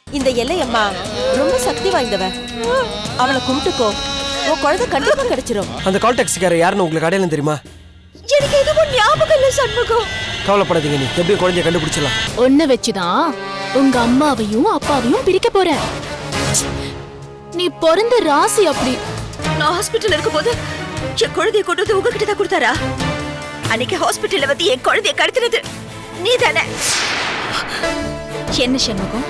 இந்த எல்லையம்மா ரொம்ப சக்தி வாய்ந்தவ. அவளை கும்பிட்டுக்கோ, உன் குழந்தை கண்டிப்பா கிடைச்சிரும். அந்த கால் டாக்ஸிக்காரர் யாருன்னு உங்களுக்கு அடையாளம் தெரியுமா? எனக்கு எதுவும் ஞாபகம் இல்ல சண்முகம். கவலைப்படாதீங்க, நீ எப்படியும் குழந்தைய கண்டுபிடிச்சலாம். ஒன்ன வச்சுதான் உங்க அம்மாவையும் அப்பாவையும் பிரிக்க போற. நீ பிறந்த ராசி அப்படி. நான் ஹாஸ்பிட்டல் இருக்கும்போது என் குழந்தைய கொண்டு வந்து உங்ககிட்ட தான் கொடுத்தாரா? அன்னைக்கு ஹாஸ்பிட்டல்ல வந்து என் குழந்தைய கடத்தினது நீ தானே? என்ன சண்முகம்,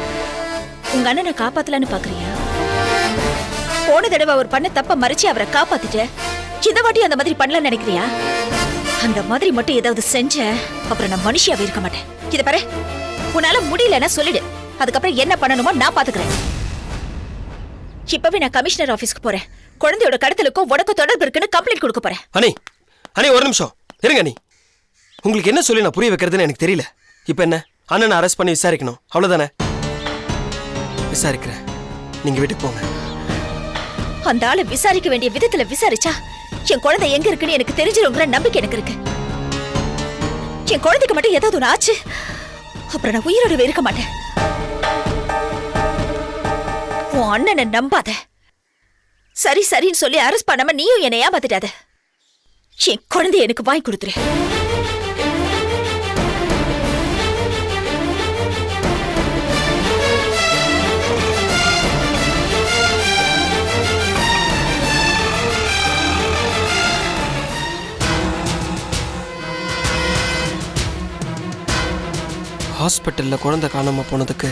உங்க அண்ணனை காப்பாத்தலான்னு பாக்குறியா? போன தடவை அவர் பண்ண தப்ப மறைச்சு அவரை காப்பாத்திட்ட. இந்த வாட்டி அந்த மாதிரி பண்ணலாம்னு நினைக்கிறியா? அந்த மாதிரி மட்டும் ஏதாவது செஞ்ச அப்புறம் நான் மனுஷியாவே இருக்க மாட்டேன். இத பாரு, உன்னால முடியலன்னா சொல்லிடு. அதுக்கப்புறம் என்ன பண்ணணுமோ நான் பாத்துக்கிறேன். இப்பவே நான் கமிஷனர் ஆபீஸ்க்கு போறேன். குழந்தையோட கடத்தலுக்கும் உனக்கு தொடர்பு இருக்குன்னு கம்ப்ளைண்ட் கொடுக்க போறேன். அனி அனி ஒரு நிமிஷம் இருங்க. அனி, உங்களுக்கு என்ன சொல்லி நான் புரிய வைக்கிறதுன்னு எனக்கு தெரியல. இப்ப என்ன, அண்ணனை அரெஸ்ட் பண்ணி விசாரிக்கணும், அவ்வளவுதானே? விசாரிக்கிறேன், நீங்க வீட்டுக்கு போங்க. அந்த ஆளை விசாரிக்க வேண்டிய விதத்துல விசாரிச்சா என் குழந்தை எங்க இருக்குன்னு எனக்கு தெரிஞ்சிருங்கிற நம்பிக்கை எனக்கு இருக்கு. என் குழந்தைக்கு மட்டும் ஏதாவது ஒன்று ஆச்சு, அப்புறம் நான் உயிரோடவே இருக்க மாட்டேன். உன் அண்ணனை நம்பாத. சரி சரின்னு சொல்லி அரெஸ்ட் பண்ணாம நீயும் என்னை ஏமாத்திட்டாத. என் குழந்தைய எனக்கு வாங்கி கொடுத்துரு. ஹாஸ்பிட்டல்ல குழந்தை காணாம போனதுக்கு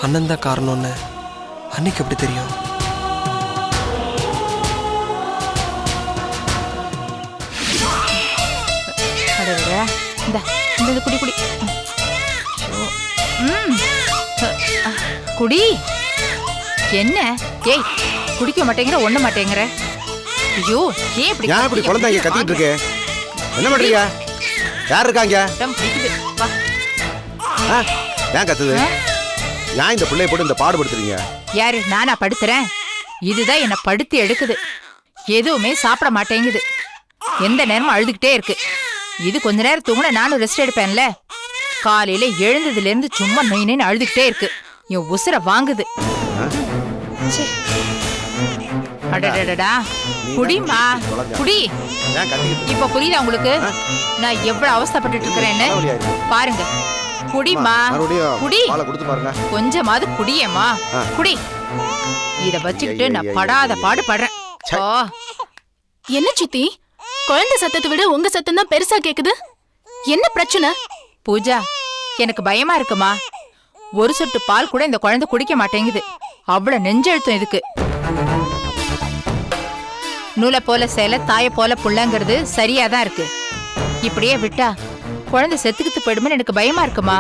அண்ணன் தான் காரணம்னு அன்னைக்கு எப்படி தெரியும்? குடி குடி குடி. என்ன ஏய், குடிக்க மாட்டேங்கிற, ஒண்ண மாட்டேங்கிற? ஐயோ, ஏன் இப்படி குழந்தைங்க கத்திட்டு இருக்கு? என்ன பண்றீங்க? யார் இருக்காங்க? ஏன் கத்துது? ஏன் இந்த பிள்ளைய போட்டு இந்த பாடுபடுத்துறீங்க? யாரு? நானா படுத்துறேன்? இதுதான் என்ன படுத்தி எடுக்குது. எதுவுமே சாப்பிட மாட்டேங்குது, எந்த நேரமும் அழுதுகிட்டே இருக்கு. இது கொஞ்ச நேரம் தூங்குனா நானும் ரெஸ்ட் எடுப்பேன்ல. காலையில எழுந்ததுல இருந்து சும்மா நொயின்னு அழுதுகிட்டே இருக்கு. என் உசுர வாங்குது. அடடடடா, குடிமா குடி. இப்ப புரியுதா உங்களுக்கு நான் எவ்வளவு அவஸ்தைப்பட்டு இருக்கிறேன்னு? பாருங்க, குடிமா குடி. கொஞ்சமாவது குடியேமா, குடி. இத வச்சுக்கிட்டு நான் படாத பாடு படுறேன். என்ன சித்தி, குழந்தை சத்தத்தை விட உங்க சத்தம் தான் பெருசா கேக்குது. என்ன பிரச்சனை? பூஜா, எனக்கு பயமா இருக்குமா. ஒரு சொட்டு பால் கூட இந்த குழந்தை குடிக்க மாட்டேங்குது. அவ்வளவு நெஞ்செழுத்தம் இதுக்கு. நூலை போல சேலை, தாய போல புள்ளங்கிறது சரியாதான் இருக்கு. இப்படியே விட்டா குழந்தை செத்துக்கிட்டு போயிடுமே எனக்கு பயமா இருக்குமா.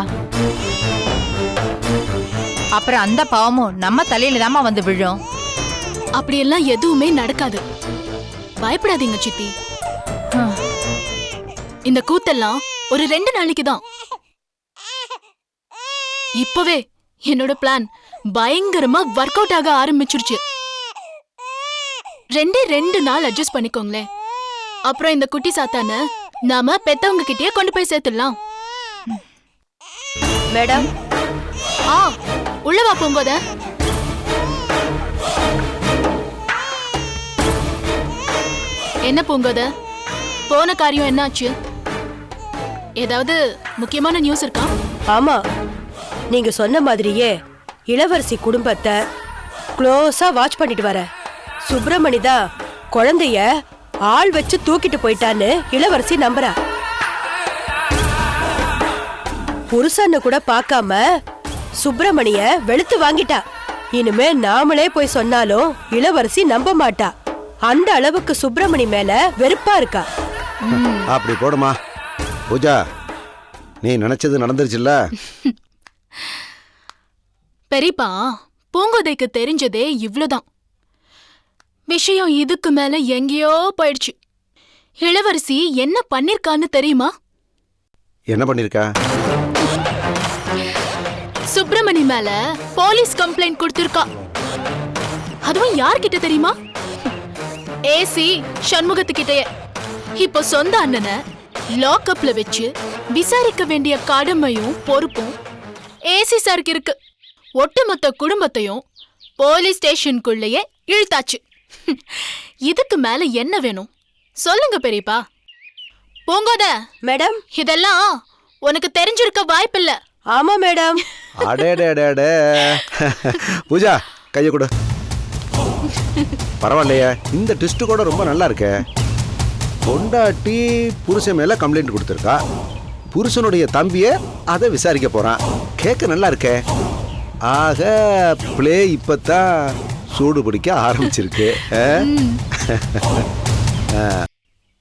அப்புறம் அந்த பாவமும் நம்ம தலையில தாமா வந்து விழும். அப்படியெல்லாம் எதுவுமே நடக்காது, பயப்படாதீங்க சித்தி. இந்த கூத்தெல்லாம் ஒரு 2 நாளைக்கு தான். இப்பவே என்னோட பிளான் பயங்கரமா ஒர்க் அவுட் ஆக ஆரம்பிச்சிருச்சு. 2 நாள் அட்ஜஸ்ட் பண்ணிக்கோங்களேன். அப்புறம் இந்த குட்டி சாத்தான நாம பெத்தவங்க கிட்டயே கொண்டு போய் சேர்த்துடலாம். மேடம், உள்ளவா போகும்போத என்ன பூங்கோத, போன காரியம் என்னாச்சு? ஏதாவது முக்கியமான நியூஸ் இருக்கா? ஆமா, நீங்க சொன்ன மாதிரியே இளவரசி குடும்பத்தை க்ளோஸா வாட்ச் பண்ணிட்டு வர. சுப்பிரமணி தான் குழந்தைய ஆள் வச்சு தூக்கிட்டு போயிட்டான்னு இளவரசி நம்புறா. புருஷன்னு கூட பார்க்காம சுப்பிரமணிய வெளுத்து வாங்கிட்டா. இனிமே நாமளே போய் சொன்னாலும் இளவரசி நம்ப மாட்டா. அந்த அளவுக்கு சுப்பிரமணி மேல வெறுப்பா இருக்கா. அப்படி போடுமா பூஜா, நீ நினைச்சது நடந்துருச்சுல்ல. பெரியப்பா, பூங்கோதைக்கு தெரிஞ்சதே இவ்வளவுதான். விஷயம் இதுக்கு மேல எங்கேயோ போயிடுச்சு. இளவரசி என்ன பண்ணிருக்கான்னு தெரியுமா? என்ன பண்ணிருக்கா? சுப்பிரமணி மேல போலீஸ் கம்ப்ளைண்ட் கொடுத்திருக்கா. அதுவும் யார்கிட்ட தெரியுமா? ஏசி சண்முகத்துக்கிட்டே. இப்போ சொந்த அண்ணனை லாக்அப்ல வச்சு விசாரிக்க வேண்டிய கடமையும் பொறுப்பும் ஏசி சாருக்கு இருக்கு. ஒட்டுமொத்த குடும்பத்தையும் போலீஸ் ஸ்டேஷனுக்குள்ளேயே இழுத்தாச்சு. இதுக்கு மேல என்ன வேணும் சொல்லுங்க பெரியப்பா. பூங்கோத மேடம். இதெல்லாம் உனக்கு தெரிஞ்சிருக்க வாய்ப்பில்ல. ஆமா மேடம். அடே பூஜா கையை கொடு. பரவாயில்லையே, இந்த ட்விஸ்ட் கூட ரொம்ப நல்லா இருக்கே. பொண்டாட்டி புருஷன் மேல கம்ப்ளைண்ட் கொடுத்துருக்கா, புருஷனுடைய தம்பிய அதை விசாரிக்க போறான். கேட்க நல்லா இருக்கே. ஆக பிளே இப்பதான் சூடு பிடிக்க ஆரம்பிச்சிருக்கு.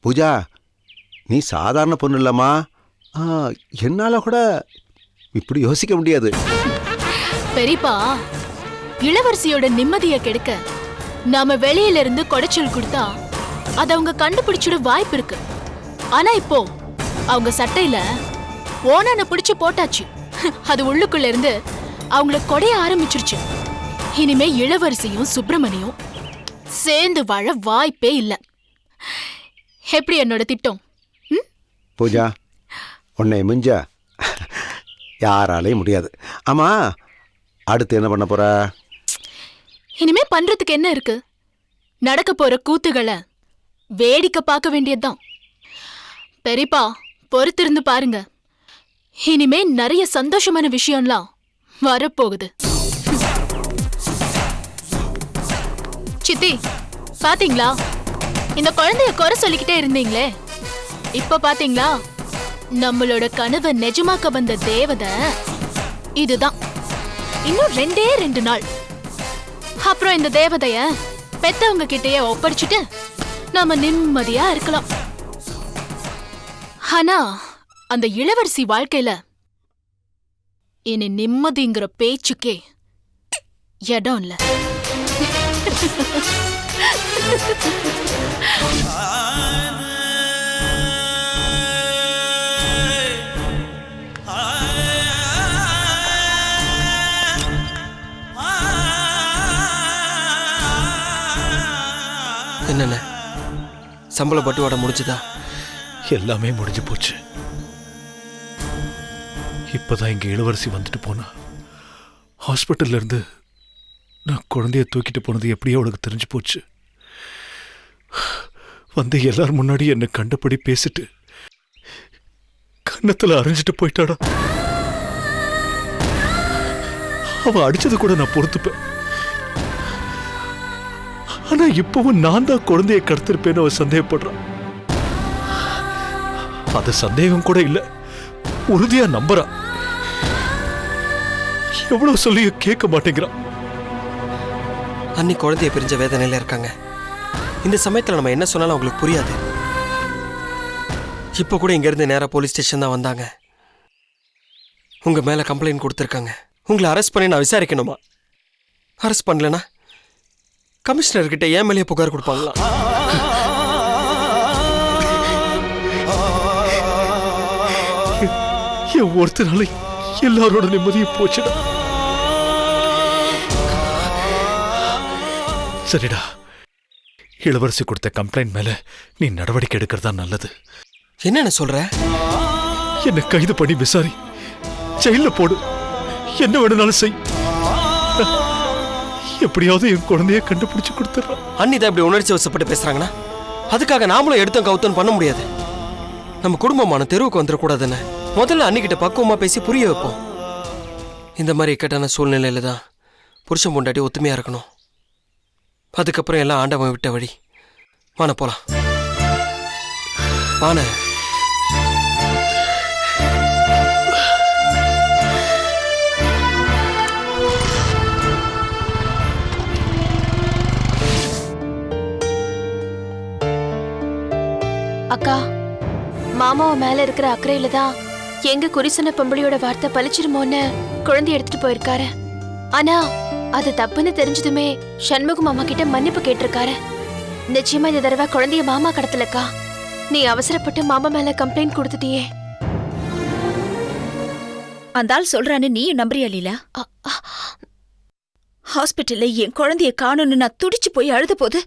பூஜா, நீ சாதாரண பொண்ணு இல்லம்மா. என்னால கூட இப்படி யோசிக்க முடியாது. பெரியப்பா, இளவரசியோட நிம்மதியை கெடுக்க நாம வெளியில இருந்து கொடைச்சல் கொடுத்தா அத அவங்க கண்டுபிடிச்சிட வாய்ப்பு இருக்கு. ஆனா இப்போ அவங்க சட்டையில ஓனான பிடிச்சு போட்டாச்சு. அது உள்ளுக்குள்ள இருந்து அவங்கள கொடைய ஆரம்பிச்சிருச்சு. இனிமே இளவரசியும் சுப்பிரமணியும் சேர்ந்து வாழ வாய்ப்பே இல்லை. எப்படி என்னோட திட்டம்? பூஜா, உன்னை மிஞ்ச யாராலையும் முடியாது. ஆமா, அடுத்து என்ன பண்ண போற? இனிமே பண்றதுக்கு என்ன இருக்கு? நடக்க போற கூத்துகளை வேடிக்கை பார்க்க வேண்டியதுதான். பெரியப்பா, பொறுத்திருந்து பாருங்க. இனிமே நிறைய சந்தோஷமான விஷயம்லாம் வரப்போகுது. சித்தி, பாத்தீங்களா? இந்த குழந்தைய குறை சொல்லிக்கிட்டே இருந்தீங்களே, இப்ப பாத்தீங்களா? நம்மளோட கனவை நிஜமாக்க வந்த தேவதை இதுதான். இன்னும் 2 நாள் அப்புறம் இந்த தேவதைய பெத்தவங்க கிட்டயே ஒப்படைச்சிட்டு நாம நிம்மதியா இருக்கலாம். ஆனா அந்த இளவரசி வாழ்க்கையில இனி நிம்மதிங்கிற பேச்சுக்கே இடம் இல்ல. என்னென்ன சம்பள பட்டுவாட முடிஞ்சுதா? எல்லாமே முடிஞ்சு போச்சு. இப்பதான் இங்க இளவரசி வந்துட்டு போனா. ஹாஸ்பிட்டல்ல இருந்து நான் குழந்தைய தூக்கிட்டு போனது எப்படியோ அவளுக்கு தெரிஞ்சு போச்சு. வந்து எல்லாரும் முன்னாடி என்னை கண்டபடி பேசிட்டு கன்னத்துல அரைஞ்சிட்டு போயிட்டாடா. அவ அடிச்சது கூட நான் பொறுத்துப்பேன். ஆனா இப்பவும் நான் தான் குழந்தைய கடத்திருப்பேன்னு அவ சந்தேகப்படுறான். அது சந்தேகம் கூட இல்ல, உறுதியா நம்புறான். எவ்வளவு சொல்லியும் கேட்க மாட்டேங்கிறான். அன்னி குழந்தைய பிரிஞ்ச வேதனையில இருக்காங்க. இந்த சமயத்துல நம்ம என்ன சொன்னாலும் அவங்களுக்கு புரியாது. இப்ப கூட இங்க இருந்து நேரா போலீஸ் ஸ்டேஷன் தான் வந்தாங்க. உங்க மேல கம்ப்ளைண்ட் கொடுத்துருக்காங்க. உங்களை அரெஸ்ட் பண்ணி நான் விசாரிக்கணுமா? அரெஸ்ட் பண்ணலனா கமிஷனர் கிட்ட ஏன் மேலேயே புகார் கொடுப்பாங்களா? ஒருத்தனால எல்லாரோட நிம்மதியும் போச்சுடா. சரிடா, இளவரசி கொடுத்த கம்ப்ளைண்ட் மேல நீ நடவடிக்கை எடுக்கிறதா நல்லது. என்னென்ன சொல்ற? என்ன கைது பண்ணி விசாரி, ஜெயில போடு, என்ன வேணும்னாலும் செய். எப்படியாவது என் குழந்தைய கண்டுபிடிச்சு கொடுத்துறான். அன்னி தான் இப்படி உணர்ச்சி வசப்பட்டு பேசுறாங்கன்னா அதுக்காக நாமளும் எடுத்தோம் கவுத்தம் பண்ண முடியாது. நம்ம குடும்பமான தெருவுக்கு வந்துடக்கூடாதுன்னு முதல்ல அன்னிக்கிட்ட பக்குவமா பேசி புரிய வைப்போம். இந்த மாதிரி இக்கட்டான சூழ்நிலையில தான் புருஷன் பொண்டாட்டி ஒத்துமையா இருக்கணும். அதுக்கப்புறம் எல்லாம் ஆண்டவன் விட்ட வழி. வான போலாம். வான. அக்கா, மாமாவை மேல இருக்கிற அக்கறையில தான் எங்க குறிசன பொம்பளையோட வார்த்தை பழிச்சிருமோன்னு குழந்தை எடுத்துட்டு போயிருக்காரு. ஆனா அது தப்புன்னு தெரிஞ்சதுமே சண்முக மாமா கிட்ட மன்னிப்பு கேட்டிருக்காரு. நிச்சயமா இந்த தடவை குழந்தைய மாமா கடத்தலக்கா. நீ அவசரப்பட்டு மாமா மேல கம்ப்ளைண்ட் கொடுத்துட்டியே. அந்த ஆள் சொல்றான்னு நீயும் நம்புறியா லீலா? ஹாஸ்பிட்டல்ல என் குழந்தைய காணும்னு நான் துடிச்சு போய் அழுத போது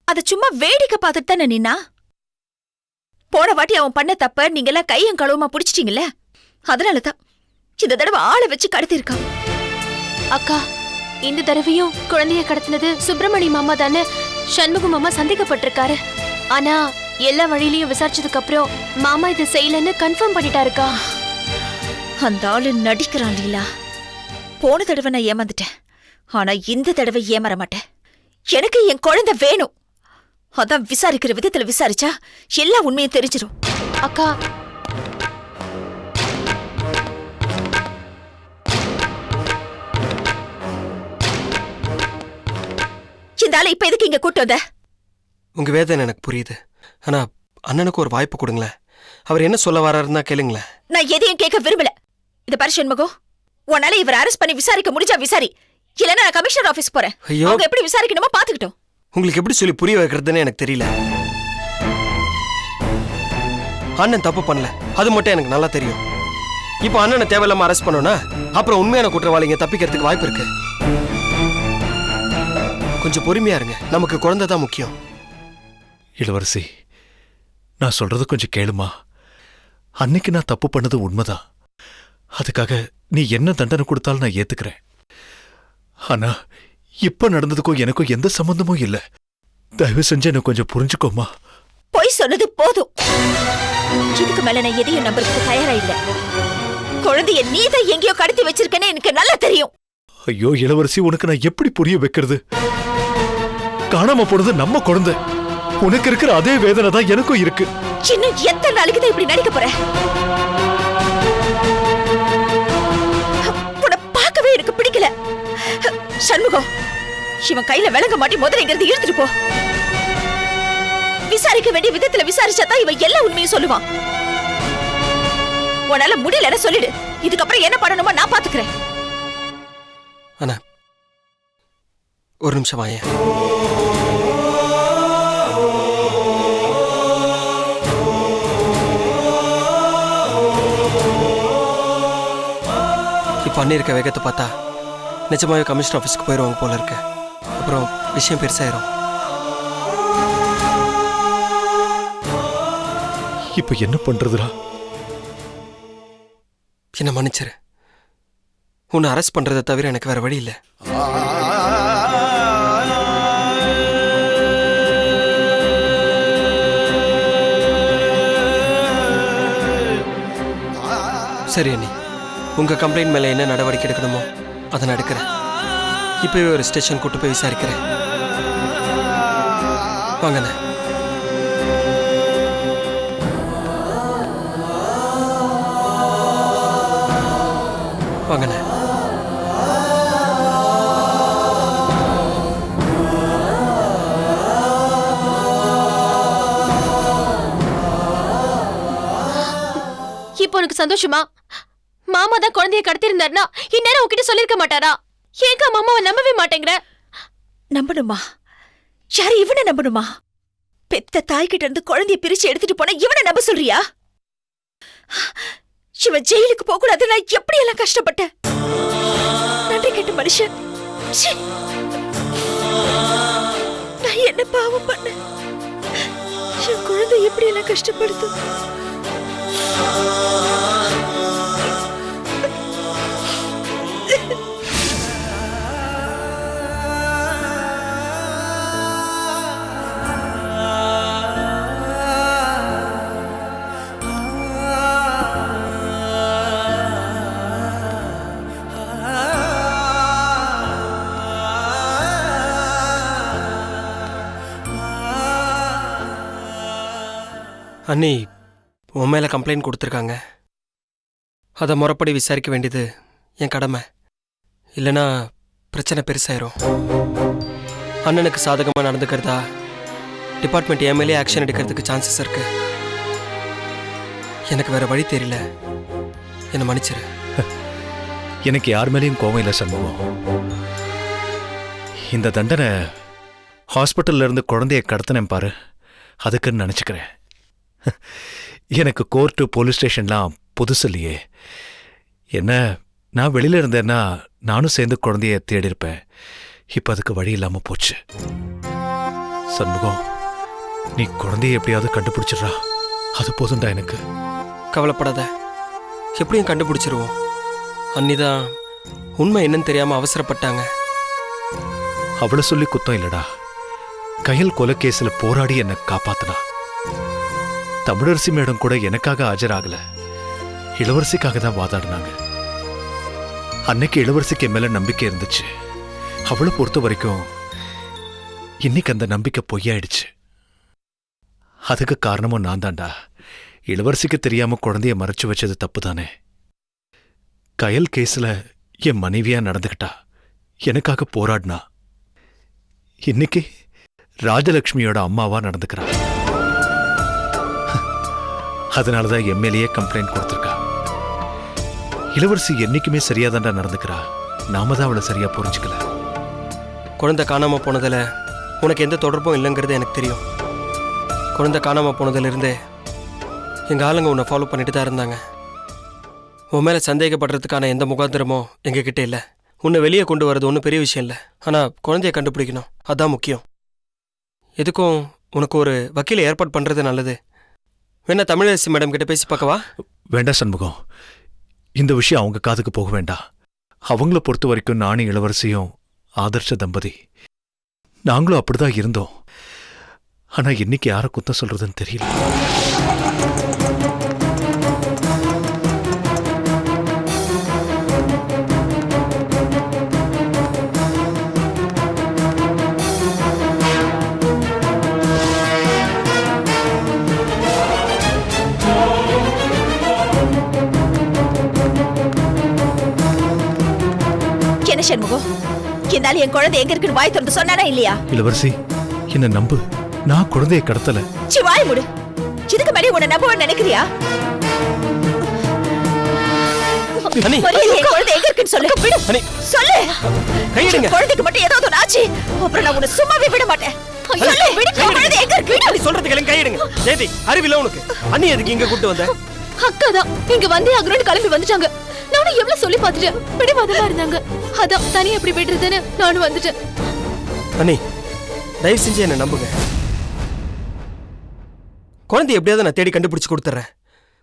அத சும்மா வேடிக்கை பார்த்துட்டு தானே நின்னா. போன வாட்டி அவன் பண்ண தப்ப நீங்கெல்லாம் கையும் களவுமா புடிச்சிட்டீங்கல்ல, அதனாலதான் இந்த தடவை ஆளை வச்சு கடத்திருக்கான். அக்கா, இந்த தடவையும் குழந்தைய கடத்தினது சுப்பிரமணி மாமா தானே சண்முக மாமா சந்தேகப்பட்டிருக்காரு. ஆனா எல்லா வழியிலயும் விசாரிச்சதுக்கு அப்புறம் மாமா இதை செய்யலன்னு கன்ஃபார்ம் பண்ணிட்டாருக்கா. அந்த ஆளு நடிக்கிறான் லீலா. போன தடவை நான் ஏமாந்துட்டேன், ஆனா இந்த தடவை ஏமாற மாட்டேன். எனக்கு என் குழந்தை வேணும். அதான் விசாரிக்கிற விதத்துல விசாரிச்சா எல்லா உண்மையும் தெரிஞ்சிடும். அக்கா, இந்த ஆளை இப்ப எதுக்கு இங்க கூட்டு வந்த? உங்க வேதனை எனக்கு புரியுது. ஆனா அண்ணனுக்கு ஒரு வாய்ப்பு கொடுங்களேன். அவர் என்ன சொல்ல வர்றாருன்னா கேளுங்களேன். நான் எதையும் கேட்க விரும்பல. இது பாரு சண்முகம், உன்னால இவர் அரெஸ்ட் பண்ணி விசாரிக்க முடிஞ்சா விசாரி, இல்லன்னா நான் கமிஷனர் ஆபீஸ் போறேன். ஐயோ, அவங்க எப்படி விசாரிக்கணுமோ பாத்துக்கிட்டோம். உங்களுக்கு எப்படி சொல்லி புரிய வைக்கிறதுன்னு எனக்கு தெரியல. அண்ணன் தப்பு பண்ணல, அது மட்டும் எனக்கு நல்லா தெரியும். இப்போ அண்ணனை தேவையில்லாம அரெஸ்ட் பண்ணோம்னா அப்புறம் உண்மையான குற்றவாளிங்க தப்பிக்கிறதுக்கு வாய்ப்பு இருக்கு. கொஞ்சம் பொறுமையா இருங்க, நமக்கு குழந்தை தான் முக்கியம். இளவரசி, நான் சொல்றது கொஞ்சம் கேளுமா. அன்னைக்கு நான் தப்பு பண்ணது உண்மைதான். அதுக்காக நீ என்ன தண்டனை கொடுத்தாலும் நான் ஏத்துக்கிறேன். ஆனா இப்ப நடந்ததுக்கும் எனக்கும் எந்த சம்பந்தமும் இல்ல. தயவு செஞ்சு என்ன கொஞ்சம் புரிஞ்சுக்கோமா. பொய் சொன்னது போதும். இதுக்கு மேல நான் எதையும் நம்புறதுக்கு தயாரா இல்ல. குழந்தைய நீதான் எங்கேயோ கடத்தி வச்சிருக்கேன்னு எனக்கு நல்லா தெரியும். ஐயோ இளவரசி, உனக்கு நான் எப்படி புரிய வைக்கிறது? காணாம போனது நம்ம குழந்தை. உனக்கு இருக்கிற அதே வேதனை தான் எனக்கும் இருக்கு. இன்னும் எத்தனை நாளைக்கு தான் இப்படி நடிக்க போற? உன்னை பார்க்கவே எனக்கு பிடிக்கல. சண்முகம், இவன் கையில விளங்க மாட்டி முதல்ல இங்கிருந்து இழுத்துட்டு போ. விசாரிக்க வேண்டிய விதத்துல விசாரிச்சாதான் இவன் எல்லா உண்மையும் சொல்லுவான். உன்னால முடியலன்னு சொல்லிடு. இதுக்கப்புறம் என்ன பண்ணணுமோ நான் பாத்துக்கிறேன். அண்ணா ஒரு நிமிஷம் வாயேன். இப்ப பண்ணி இருக்க வேகத்தை பார்த்தா நிஜமாவே கமிஷனர் ஆஃபீஸ்க்கு போயிடுவாங்க போல இருக்கு. அப்புறம் விஷயம் பெருசாயிரும். இப்ப என்ன பண்றதுடா? என்ன மன்னிச்சிரு. உன்னை அரெஸ்ட் பண்றதை தவிர எனக்கு வேற வழி இல்லை. சரி அண்ணி, உங்க கம்ப்ளைண்ட் மேல என்ன நடவடிக்கை எடுக்கணுமோ அதை நான் எடுக்கிறேன். இப்பவே ஒரு ஸ்டேஷன் கூட்டு போய் விசாரிக்கிறேன். வாங்கண்ணே. வாங்கண்ணே. இப்போ உனக்கு சந்தோஷமா? மாமா தான் குழந்தைய கடத்திருந்தாருன்னா இந்நேரம் உன்கிட்ட சொல்லிருக்க மாட்டாரா? ஏங்க மாமாவை நம்பவே மாட்டேங்கிற? நம்பணுமா? யாரு இவனை நம்பணுமா? பெத்த தாய்கிட்ட இருந்து குழந்தைய பிரிச்சு எடுத்துட்டு போன இவனை நம்ப சொல்றியா? இவன் ஜெயிலுக்கு போக கூடாது. நான் எப்படி எல்லாம் கஷ்டப்பட்டேன். நன்றி கேட்ட மனுஷன். ச்சீ! நான் என்ன பாவம் பண்ண? என் குழந்தை எப்படி எல்லாம் கஷ்டப்படுது. அண்ணி உன் மேல கம்ப்ளைண்ட் கொடுத்துருக்காங்க. அதை முறைப்படி விசாரிக்க வேண்டியது என் கடமை. இல்லைன்னா பிரச்சனை பெருசாயிரும். அண்ணனுக்கு சாதகமாக நடந்துக்கிறதா டிபார்ட்மெண்ட் என் மேலே ஆக்ஷன் எடுக்கிறதுக்கு சான்சஸ் இருக்கு. எனக்கு வேற வழி தெரியல. என்னை மன்னிச்சிரு. எனக்கு யார் மேலேயும் கோவம் இல்லை சண்முகம். இந்த தண்டனை ஹாஸ்பிட்டல்ல இருந்து குழந்தைய கடத்தினேன் பாரு, அதுக்குன்னு நினச்சிக்கிறேன். எனக்கு கோர்ட்டு போலீஸ் ஸ்டேஷன்லாம் புதுசு இல்லையே. என்ன, நான் வெளியில இருந்தேன்னா நானும் சேர்ந்து குழந்தைய தேடிருப்பேன். இப்ப அதுக்கு வழி இல்லாம போச்சு. சண்முகம், நீ குழந்தைய எப்படியாவது கண்டுபிடிச்சிடுறா, அது போதும்டா எனக்கு. கவலைப்படாத, எப்படியும் கண்டுபிடிச்சிருவோம். அன்னிதான் உண்மை என்னன்னு தெரியாம அவசரப்பட்டாங்க. அவளை சொல்லி குத்தம் இல்லடா. கயல் கொலை கேஸ்ல போராடி என்னை காப்பாத்தினா. தமிழரசி மேடம் கூட எனக்காக ஆஜராகல, இளவரசிக்காக தான் வாதாடினாங்க. அன்னைக்கு இளவரசிக்கு என் மேல நம்பிக்கை இருந்துச்சு. அவளை பொறுத்த வரைக்கும் இன்னைக்கு அந்த நம்பிக்கை பொய்யாயிடுச்சு. அதுக்கு காரணமும் நான் தான்டா. இளவரசிக்கு தெரியாம குழந்தைய மறைச்சு வச்சது தப்பு தானே. கயல் கேஸ்ல என் மனைவியா நடந்துகிட்டா, எனக்காக போராடினா. இன்னைக்கு ராஜலட்சுமியோட அம்மாவா நடந்துக்கிறா. அதனாலதான் எம்எல்ஏ கம்ப்ளைண்ட் கொடுத்திருக்கா. இளவரசி என்னைக்குமே சரியாதான்டா நடந்துக்கிறா. நாம தான் அவளை சரியா புரிஞ்சுக்கல. குழந்தை காணாம போனதுல உனக்கு எந்த தொடர்பும் இல்லைங்கிறது எனக்கு தெரியும். குழந்தை காணாம போனதுலேருந்தே எங்கள் ஆளுங்க உன்னை ஃபாலோ பண்ணிட்டு தான் இருந்தாங்க. உன் மேலே சந்தேகப்படுறதுக்கான எந்த முகாந்திரமோ எங்ககிட்ட இல்லை. உன்னை வெளியே கொண்டு வரது ஒன்றும் பெரிய விஷயம் இல்லை. ஆனால் குழந்தைய கண்டுபிடிக்கணும், அதான் முக்கியம். எதுக்கும் உனக்கு ஒரு வக்கீலை ஏற்பாடு பண்ணுறது நல்லது. வேணா தமிழரசி மேடம் கிட்ட பேசி பார்க்கவா? வேண்டாம் சண்முகம், இந்த விஷயம் அவங்க காதுக்கு போக வேண்டாம். அவங்கள பொறுத்த வரைக்கும் நானும் இளவரசியும் ஆதர்ஷ தம்பதி. நாங்களும் அப்படிதான் இருந்தோம். ஆனா இன்னைக்கு யார குத்தம் சொல்றதுன்னு தெரியல. என்ன சண்முகம், என்னால என் குழந்தை எங்க இருக்குன்னு வாய் திறந்து சொன்னானா இல்லையா? இளவரசி, என்ன நம்பு, நான் குழந்தையை கடத்தல. வாய் மூடு. இதுக்கு மேலே உன்னை நம்புவேன்னு நினைக்கிறியா? குழந்தை எங்க இருக்குன்னு சொல்லு. சொல்லு. குழந்தைக்கு மட்டும் ஏதாவது ஒன்று ஆச்சு, அப்புறம் நான் உன்னை சும்மாவே விட மாட்டேன். குழந்தை எங்க இருக்கு சொல்றதுக்கு கையிடுங்க. ஜெயதி, அறிவில்லை உனக்கு? அண்ணி எதுக்கு இங்க கூட்டு வந்த? அக்கா தான் இங்க வந்து அங்கரோடு கிளம்பி வந்துட்டாங்க. நானும் எவ்வளவு சொல்லி பார்த்துட்டேன், பிடிவாதமா இருந்தாங்க. அதான் தனியா எப்படி விடுறதுன்னு நானும் வந்துட்டேன். அண்ணி, தயவு செஞ்சு என்ன நம்புங்க. குழந்தை எப்படியாவது நான் தேடி கண்டுபிடிச்சு கொடுத்துறேன்.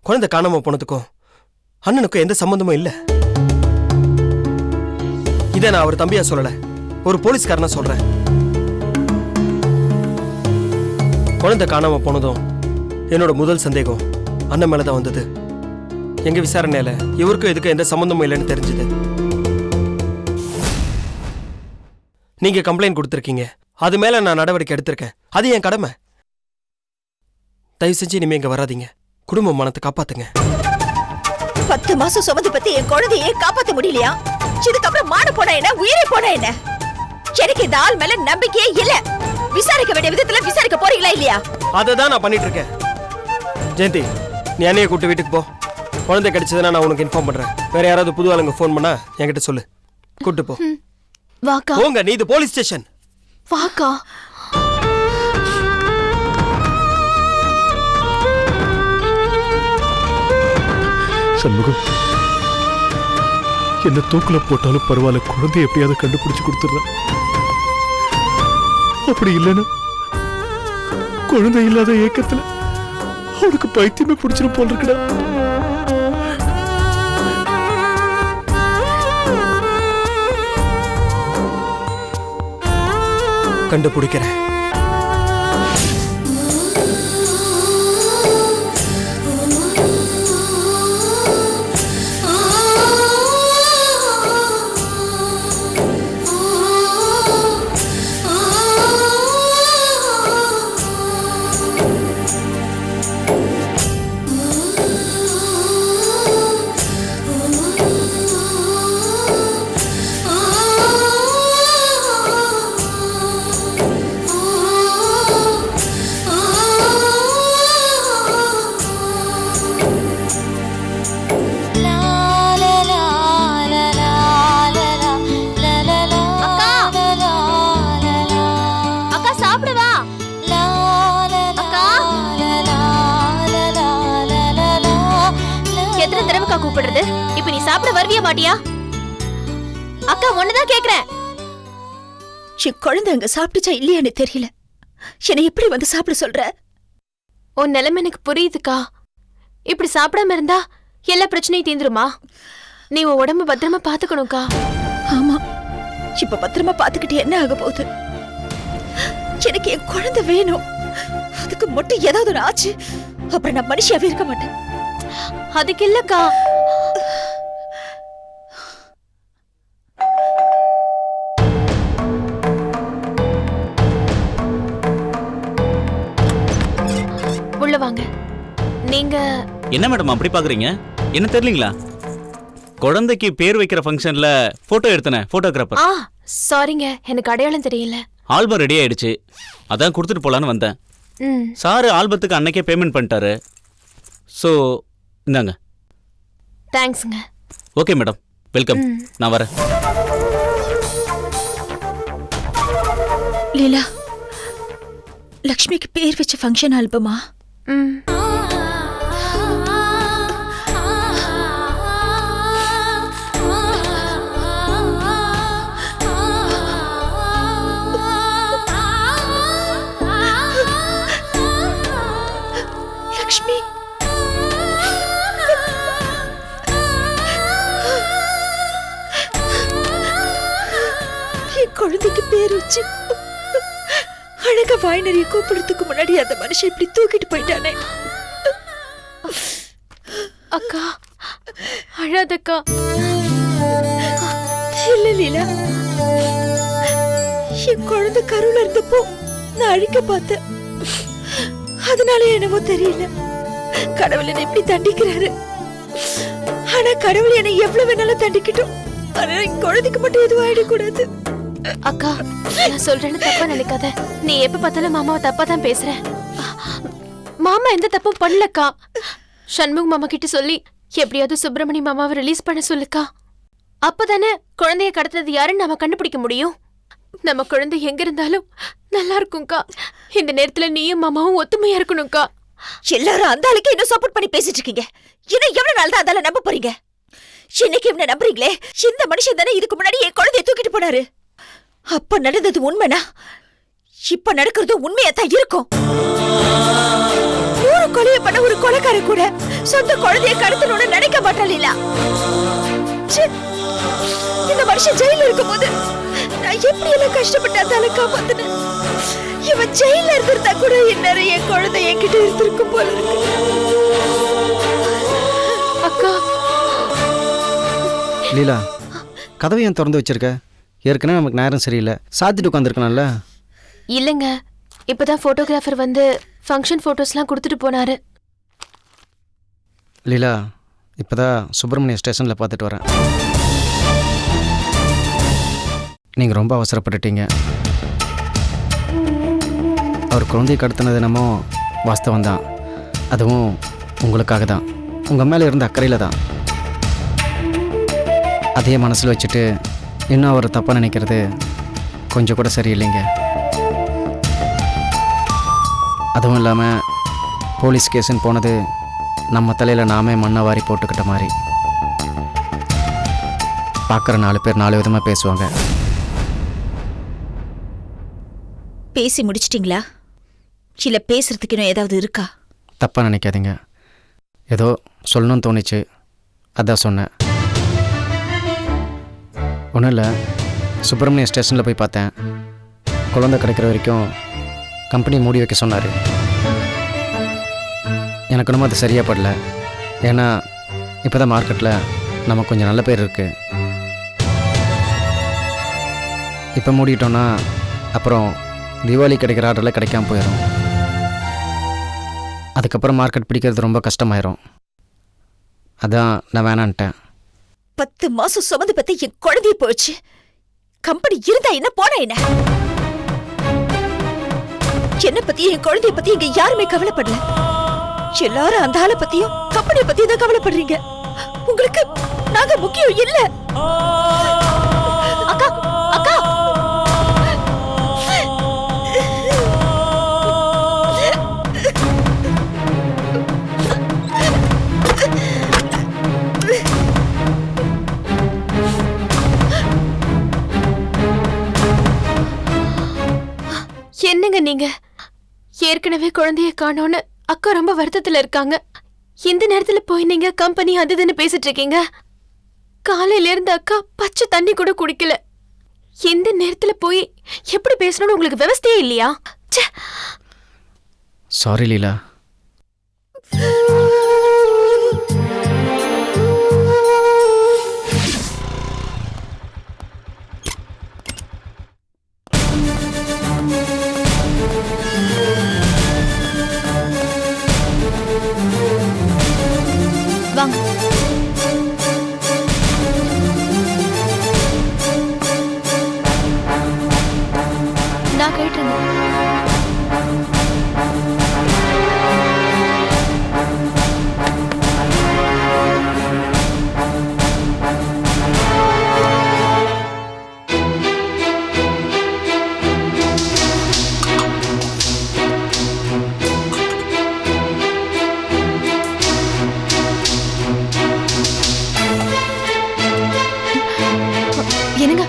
குழந்தை காணாம போனதுக்கும் அண்ணனுக்கும் எந்த சம்பந்தமும் இல்லை. இதை நான் அவர் தம்பியா சொல்லல, ஒரு போலீஸ்காரனா சொல்றேன். குழந்தை காணாம போனதும் என்னோட முதல் சந்தேகம் அண்ணன் மேலதான் வந்தது. எங்க விசாரணையில இவருக்கும் இதுக்கு எந்த சம்பந்தமும் இல்லைன்னு தெரிஞ்சது. நீங்க கம்ப்ளைண்ட் கொடுத்திருக்கீங்க, அது மேல நான் நடவடிக்கை எடுத்திருக்கேன். அது என் கடமை. தயவு செஞ்சு இனிமே இங்க வராதீங்க. குடும்ப மானத்தை காப்பாத்துங்க. 10 மாசம் சுமந்து பத்தி என் குழந்தையே காப்பாத்த முடியலையா? இதுக்கப்புறம் மான போனா என்ன, உயிரை போனா என்ன? எனக்கு இந்த ஆள் மேல நம்பிக்கையே இல்ல. விசாரிக்க வேண்டிய விதத்துல விசாரிக்க போறீங்களா இல்லையா? அததான் நான் பண்ணிட்டு இருக்கேன். ஜெயந்தி, நீ அண்ணையை கூட்டு வீட்டுக்கு போ. குழந்தை கிடைச்சதுன்னா நான் உனக்கு இன்ஃபார்ம் பண்றேன். வேற யாராவது புது ஆளுங்க ஃபோன் பண்ணா என்கிட்ட சொல்லு. கூட்டு போ. வாக்கா. போங்க, நீ இது போலீஸ் ஸ்டேஷன். வாக்கா. சண்முகம், என்ன தூக்குல போட்டாலும் பரவாயில்ல, குழந்தைய எப்படியாவது கண்டுபிடிச்சு கொடுத்துடுறேன். அப்படி இல்லைன்னா குழந்தை இல்லாத ஏக்கத்துல அவனுக்கு பைத்தியமே பிடிச்சிடும் போல் இருக்குடா. கண்டுபிடிக்கிறேன். கூப்பிடுறது? இப்ப நீ சாப்பிட வருவியா மாட்டியா? அக்கா ஒண்ணுதான் கேக்குறேன். குழந்தை அங்க சாப்பிட்டுச்சா இல்லையான்னு தெரியல. என்னை எப்படி வந்து சாப்பிட சொல்ற? உன் நிலைமை எனக்கு புரியுதுக்கா. இப்படி சாப்பிடாம இருந்தா எல்லா பிரச்சனையும் தீந்துருமா? நீ உன் உடம்பு பத்திரமா பாத்துக்கணும்க்கா. ஆமா, இப்ப பத்திரமா பாத்துக்கிட்டு என்ன ஆக போகுது? எனக்கு என் குழந்தை வேணும். அதுக்கு மட்டும் ஏதாவது ஒரு ஆச்சு, அப்புறம் நான் மனுஷியாவே இருக்க மாட்டேன். அதுக்கு இல்லக்கா. உள்ள வாங்க. நீங்க என்ன மேடம் அப்படி பாக்குறீங்க? என்ன தெரியலீங்களா? குழந்தைக்கு பேர் வைக்கிற ஃபங்க்ஷன்ல போட்டோ எடுத்தனே, போட்டோகிராஃபர். சாரிங்க, எனக்கு அடையாளம் தெரியல. ஆல்பம் ரெடி ஆயிடுச்சு, அதான் கொடுத்துட்டு போலான்னு வந்தேன். சாரு ஆல்பத்துக்கு அன்னைக்கே பேமெண்ட் பண்ணிட்டாரு. ஸோ இந்தாங்க. தேங்க்ஸ்ங்க. Okay madam, welcome. நான் வரேன். லீலா, லக்ஷ்மிக்கு பேர் வச்ச ஃபங்க்ஷன் ஆல்பமா? லக்ஷ்மி, என் குழந்தைக்கு பேர் வச்சு அழகா வாய்னரிய கூப்பிடுறதுக்கு முன்னாடி அந்த மனுஷன் இப்படி தூக்கிட்டு போயிட்டானே. அக்கா அழாதக்கா. இல்ல லீலா, என் குழந்தை கருவுல இருந்தப்போ நான் அழிக்க பார்த்தேன். அதனால என்னவோ தெரியல, கடவுள் என்னை இப்படி தண்டிக்கிறாரு. ஆனா கடவுள் என்னை எவ்வளவு வேணாலும் தண்டிக்கட்டும், ஆனா என் குழந்தைக்கு மட்டும் எதுவும் ஆயிடக்கூடாது. அக்கா, நான் சொல்றேன்னு தப்பா நினைக்காத. நீ எப்ப பார்த்தாலும் மாமாவை தப்பா தான் பேசுற. மாமா எந்த தப்பும் பண்ணலக்கா. சண்முக மாமா கிட்ட சொல்லி எப்படியாவது சுப்பிரமணி மாமாவை ரிலீஸ் பண்ண சொல்லுக்கா. அப்பதானே குழந்தைய கடத்தினது யாருன்னு நாம கண்டுபிடிக்க முடியும். நம்ம குழந்தை எங்க இருந்தாலும் நல்லா இருக்கும்க்கா. இந்த நேரத்துல நீயும் மாமாவும் ஒத்துமையா இருக்கணும்க்கா. எல்லாரும் அந்த ஆளுக்கு இன்னும் சப்போர்ட் பண்ணி பேசிட்டு இருக்கீங்க. இன்னும் எவ்வளவு நாள் தான் அந்த ஆளை நம்ப போறீங்க? இன்னைக்கு இவனை நம்புறீங்களே, இந்த மனுஷன் தானே இதுக்கு முன்னாடி என் குழந்தைய தூக்கிட்டு போனாரு. அப்ப நடந்தது உண்மைனா இப்ப நடக்கிறது உண்மையா தான் இருக்கும். ஒரு கொலையை பண்ண ஒரு கொலைக்கார கூட சொந்த குழந்தைய கடத்தணும்னு நினைக்க மாட்டாளா? இந்த மனுஷன் ஜெயில இருக்கும் போது நான் எப்படி எல்லாம் கஷ்டப்பட்டு அந்த ஆளை காப்பாத்தினேன். இவன் ஜெயில இருந்திருந்தா கூட இந்நேரம் என் குழந்தை என்கிட்ட இருந்திருக்கும் போல இருக்கு. அக்கா. லீலா, கதவை ஏன் திறந்து வச்சிருக்க? ஏற்கனவே நமக்கு நேரம் சரியில்லை, சாத்திட்டு உட்காந்துருக்கணும்ல. இல்லைங்க, இப்பதான் போட்டோகிராஃபர் வந்து ஃபங்க்ஷன் போட்டோஸ்லாம் கொடுத்துட்டு போனாரு. லீலா, இப்போதான் சுப்பிரமணிய ஸ்டேஷனில் பார்த்துட்டு வரேன். நீங்கள் ரொம்ப அவசரப்பட்டுட்டீங்க. அவர் குழந்தையை கடத்தினது என்னமோ வாஸ்தவம் தான். அதுவும் உங்களுக்காக தான், உங்கள் மேலே இருந்த அக்கறையில் தான். அதையே மனசில் வச்சுட்டு இன்னும் அவர் தப்பாக நினைக்கிறது கொஞ்சம் கூட சரியில்லைங்க. அதுவும் இல்லாமல் போலீஸ் கேஸுன்னு போனது நம்ம தலையில் நாமே மண்ணை வாரி போட்டுக்கிட்ட மாதிரி. பார்க்குற 4 பேர் 4 விதமாக பேசுவாங்க. பேசி முடிச்சிட்டிங்களா? இல்ல பேசுறதுக்கு இன்னும் ஏதாவது இருக்கா? தப்பாக நினைக்காதீங்க, ஏதோ சொல்லணும்னு தோணுச்சு, அதான் சொன்னேன். ஒன்றும் இல்லை, சுப்பிரமணிய ஸ்டேஷனில் போய் பார்த்தேன். குழந்தை கிடைக்கிற வரைக்கும் கம்பெனி மூடி வைக்க சொன்னார். எனக்கு இன்னும் அது சரியாக படல. ஏன்னா இப்போ தான் மார்க்கெட்டில் நமக்கு கொஞ்சம் நல்ல பேர் இருக்குது. இப்போ மூடிட்டோன்னா அப்புறம் தீபாவளி கிடைக்கிற ஆர்டரில் கிடைக்காம போயிடும். அதுக்கப்புறம் மார்க்கெட் பிடிக்கிறது ரொம்ப கஷ்டமாயிரும். அதான் நான் வேணான்ட்டேன். 10 மாசம் சுமந்து பத்தி என் குழந்தைய போச்சு. கம்பெனி இருந்தா என்ன, போனா என்ன? என்ன பத்தி என் குழந்தைய பத்தி இங்க யாருமே கவலைப்படல. எல்லாரும் அந்த ஆளை பத்தியும் கம்பெனிய பத்தியும் தான் கவலைப்படுறீங்க. உங்களுக்கு நாங்க முக்கியம் இல்ல. அக்கா, அக்கா, என்னங்க நீங்க? ஏற்கனவே குழந்தைய காணோன்னு அக்கா ரொம்ப வருத்தத்துல இருக்காங்க. இந்த நேரத்துல போய் நீங்க கம்பெனி அதுன்னு பேசிட்டு இருக்கீங்க. காலையில இருந்து அக்கா பச்சை தண்ணி கூட குடிக்கல. எந்த நேரத்துல போய் எப்படி பேசணும்னு உங்களுக்கு விவஸ்தையே இல்லையா? ச்சே. சாரி லீலா. வாங்க. நான் கேட்டேன். என்னங்க?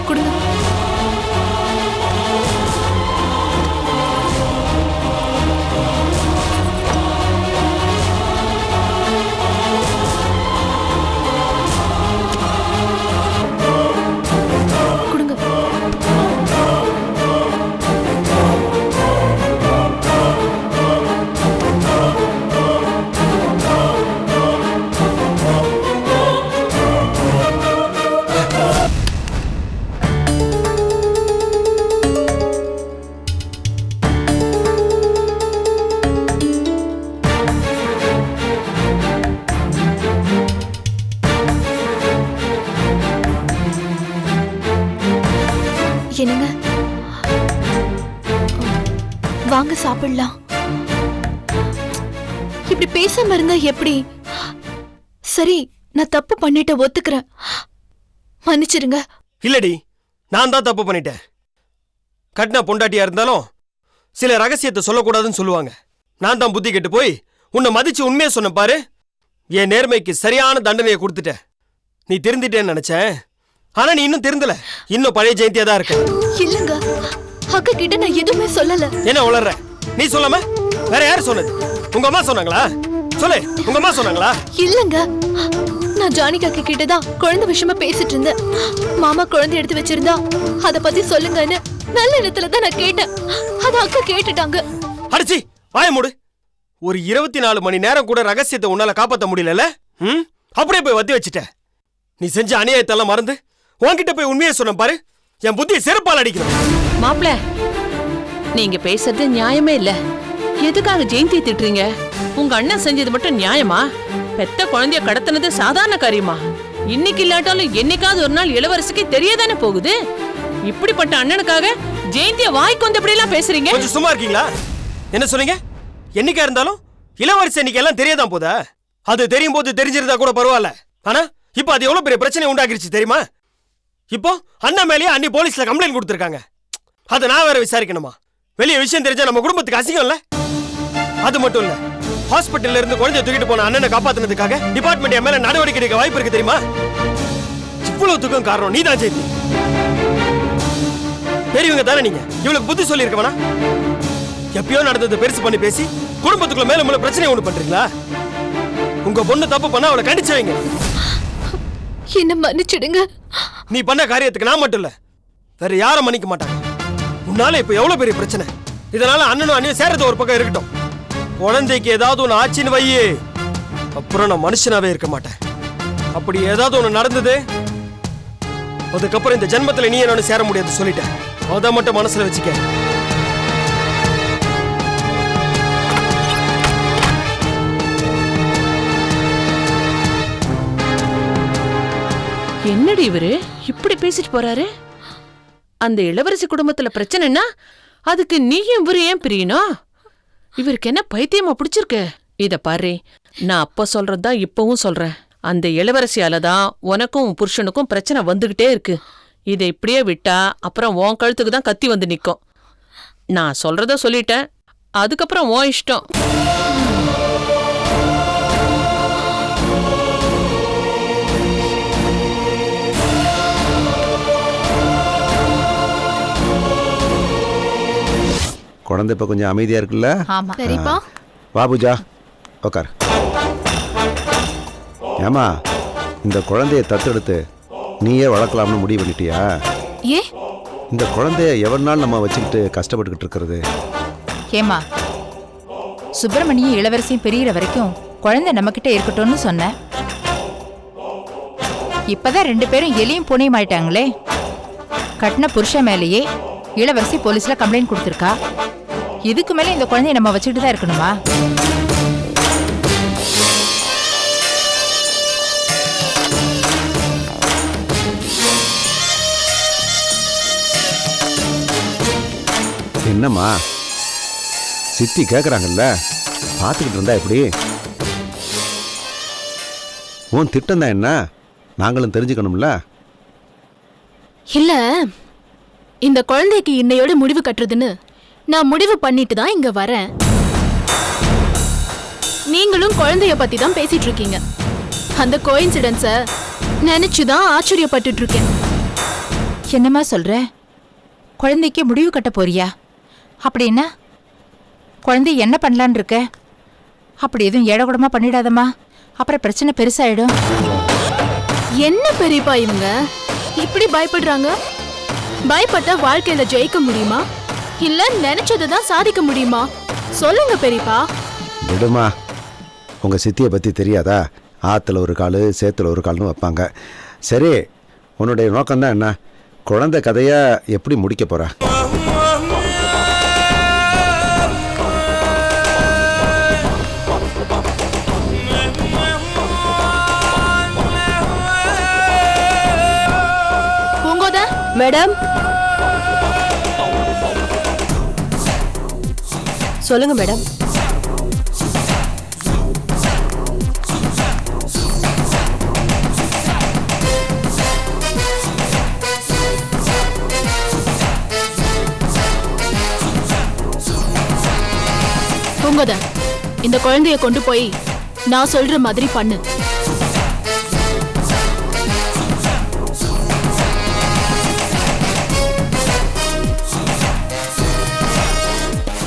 கொடுங்க. கொடுங்க. என்னங்க? வாங்க சாப்பிடலாம். இப்படி பேசாம இருந்தா எப்படி? சரி, நான் தப்பு பண்ணிட்ட ஒத்துக்கிறேன். மன்னிச்சிருங்க. இல்லடி, நான் தான் தப்பு பண்ணிட்டேன். கட்டின பொண்டாட்டியா இருந்தாலும் சில ரகசியத்தை சொல்லக்கூடாதுன்னு சொல்லுவாங்க. நான் தான் புத்தி கெட்டு போய் உன்னை மதிச்சு உண்மையை சொன்ன பாரு. என் நேர்மைக்கு சரியான தண்டனையை கொடுத்துட்டேன். நீ திருந்திட்டேன்னு நினைச்சேன். ஆனா நீ இன்னும் திருந்தல. இன்னும் பழைய ஜெயந்தியா தான் இருக்க. இல்லங்க, அக்கா கிட்ட நான் எதுவுமே சொல்லல. என்ன உளற? நீ சொல்லாம வேற யாரு சொன்னது? உங்க அம்மா சொன்னாங்களா? சொல்லு, உங்க அம்மா சொன்னாங்களா? இல்லங்க, நான் ஜானிகா அக்கா கிட்ட தான் குழந்தை விஷயமா பேசிட்டு இருந்தேன். மாமா குழந்தை எடுத்து வச்சிருந்தா அத பத்தி சொல்லுங்கன்னு நல்ல இடத்துல தான் நான் கேட்டேன். அத அக்கா கேட்டுட்டாங்க. அடிச்சி வாய மூடு. ஒரு 24 மணி நேரம் கூட ரகசியத்தை உன்னால காப்பாத்த முடியல. அப்படியே போய் வத்தி வச்சுட்ட. நீ செஞ்ச அநியாயத்தெல்லாம் மறந்து உன்கிட்ட போய் உண்மையை சொன்ன பாரு. என் புத்தியை செருப்பால் அடிக்கணும். மாப்ள, நீங்க பேசுறது நியாயமே இல்ல. எதுக்காக ஜெயந்தி திட்டுறீங்க? உங்க அண்ணன் செஞ்சது மட்டும் நியாயமா? பெத்த குழந்தைய கடத்தினது சாதாரண காரியமா? இன்னைக்கு இல்லாட்டாலும் என்னைக்காவது ஒரு நாள் இளவரசிக்கு தெரியதானே போகுது. இப்படிப்பட்ட அண்ணனுக்காக ஜெயந்திய வாய்க்கு வந்து எப்படி எல்லாம் பேசுறீங்க? கொஞ்சம் சும்மா இருக்கீங்களா? என்ன சொன்னீங்க? என்னைக்கா இருந்தாலும் இளவரசி இன்னைக்கு எல்லாம் தெரியாதான் போதா? அது தெரியும் போது தெரிஞ்சிருந்தா கூட பரவாயில்ல. ஆனா இப்போ அது எவ்வளவு பெரிய பிரச்சனை உண்டாக்கிருச்சு தெரியுமா? இப்போ அண்ணன் மேலேயே அண்ணி போலீஸ்ல கம்ப்ளைண்ட் கொடுத்திருக்காங்க. அதை நான் வேற விசாரிக்கணுமா? வெளிய விஷயம் தெரிஞ்சா நம்ம குடும்பத்துக்கு அசிங்கம் இல்ல? அது மட்டும் இல்ல, ஹாஸ்பிட்டல்ல இருந்து குழந்தைய தூக்கிட்டு போன அண்ணனை காப்பாத்தினதுக்காக டிபார்ட்மெண்ட் என் மேல நடவடிக்கை எடுக்க வாய்ப்பு இருக்கு தெரியுமா? இவ்வளவு துக்கம் காரணம் நீ தான் ஜெயந்தி. பெரியவங்க தானே நீங்க, இவளுக்கு புத்தி சொல்லி இருக்க வேணா? எப்பயோ நடந்தது பெருசு பண்ணி பேசி குடும்பத்துக்குள்ள மேல மேல பிரச்சனை ஒண்ணு பண்றீங்களா? உங்க பொண்ணு தப்பு பண்ணா அவளை கண்டிச்சு வைங்க. என்ன மன்னிச்சிடுங்க. நீ பண்ண காரியத்துக்கு நான் மட்டும் இல்ல, வேற யாரும் மன்னிக்க மாட்டாங்க. உன்னால இப்ப எவ்வளவு பெரிய பிரச்சனை. இதனால அண்ணனும் அண்ணியும் சேர்றது ஒரு பக்கம் இருக்கட்டும். குழந்தைக்கு ஏதாவது ஒண்ணு ஆச்சின்னு வையே, அப்புறம் நான் மனுஷனாவே இருக்க மாட்டேன். அப்படி ஏதாவது ஒண்ணு நடந்தது, அதுக்கப்புறம் இந்த ஜென்மத்துல நீ என்ன சேர முடியாது சொல்லிட்டேன். அதை மட்டும் மனசுல வச்சுக்க. என்னடி இவரு இப்படி பேசிட்டு போறாரு? அந்த இளவரசி குடும்பத்துல பிரச்சனைனா அதுக்கு நீயும் இவரு ஏன் பிரியணும்? இவருக்கு என்ன பைத்தியமா பிடிச்சிருக்கு? இத பாரு, நான் அப்ப சொல்றதா இப்பவும் சொல்றேன். அந்த இளவரசியால தான் உனக்கும் புருஷனுக்கும் பிரச்சனை வந்துகிட்டே இருக்கு. இதை இப்படியே விட்டா அப்புறம் உன் கழுத்துக்கு தான் கத்தி வந்து நிக்கும். நான் சொல்றத சொல்லிட்டேன், அதுக்கப்புறம் உன் இஷ்டம். குழந்தை இப்ப கொஞ்சம் அமைதியா இருக்குல்ல? ஆமா. பெரியப்பா வா பூஜா, உக்கார். ஏமா, இந்த குழந்தைய தத்தெடுத்து நீயே வளர்க்கலாம்னு முடிவு பண்ணிட்டியா? ஏ இந்த குழந்தைய எவ்வளவு நாள் நம்ம வச்சுக்கிட்டு கஷ்டப்பட்டுக்கிட்டு இருக்கிறது? ஏமா, சுப்பிரமணியும் இளவரசியும் பிரியிற வரைக்கும் குழந்தை நம்மக்கிட்ட இருக்கட்டும்னு சொன்னேன். இப்பதான் 2 பேரும் எலியும் பூனையும் ஆயிட்டாங்களே. கட்டின புருஷன் மேலேயே இளவரசி போலீஸ்ல கம்ப்ளைண்ட் கொடுத்துருக்கா. இதுக்கு மேல இந்த குழந்தைய நம்ம வச்சுக்கிட்டு தான் இருக்கணுமா? என்னம்மா, சித்தி கேக்குறாங்கல்ல, பார்த்துக்கிட்டு இருந்தா எப்படி? உன் திட்டம் தான் என்ன, நாங்களும் தெரிஞ்சுக்கணும்ல. இல்ல, இந்த குழந்தைக்கு இன்னையோட முடிவு கட்டுறதுன்னு நான் முடிவு பண்ணிட்டு தான் இங்க வரேன். நீங்களும் குழந்தைய பத்தி தான் பேசிட்டு இருக்கீங்க. அந்த கோயின்சிடன்ஸ நினைச்சுதான் ஆச்சரியப்பட்டுட்டு இருக்கேன். என்னம்மா சொல்ற? குழந்தைக்கு முடிவு கட்ட போறியா? அப்படின்னா குழந்தை என்ன பண்ணலான் இருக்க? அப்படி எதுவும் ஏடகுடமா பண்ணிடாதம்மா, அப்புறம் பிரச்சனை பெருசாயிடும். என்ன பெரியப்பா இவங்க இப்படி பயப்படுறாங்க? பயப்பட்டா வாழ்க்கையில ஜெயிக்க முடியுமா? இல்ல நினைச்சதுதான் சாதிக்க முடியுமா? சொல்லுங்க பெரியப்பா. விடுமா, உங்க சித்தியை பத்தி தெரியாதா? ஆத்துல ஒரு கால் சேத்துல ஒரு கால்னு வைப்பாங்க. சரி, உன்னுடைய நோக்கம்தான் என்ன? குழந்தை கதையா எப்படி முடிக்க போற? பூங்கோதா மேடம், சொல்லுங்க மேடம். பூங்கோதா, இந்த குழந்தைய கொண்டு போய் நான் சொல்ற மாதிரி பண்ணு.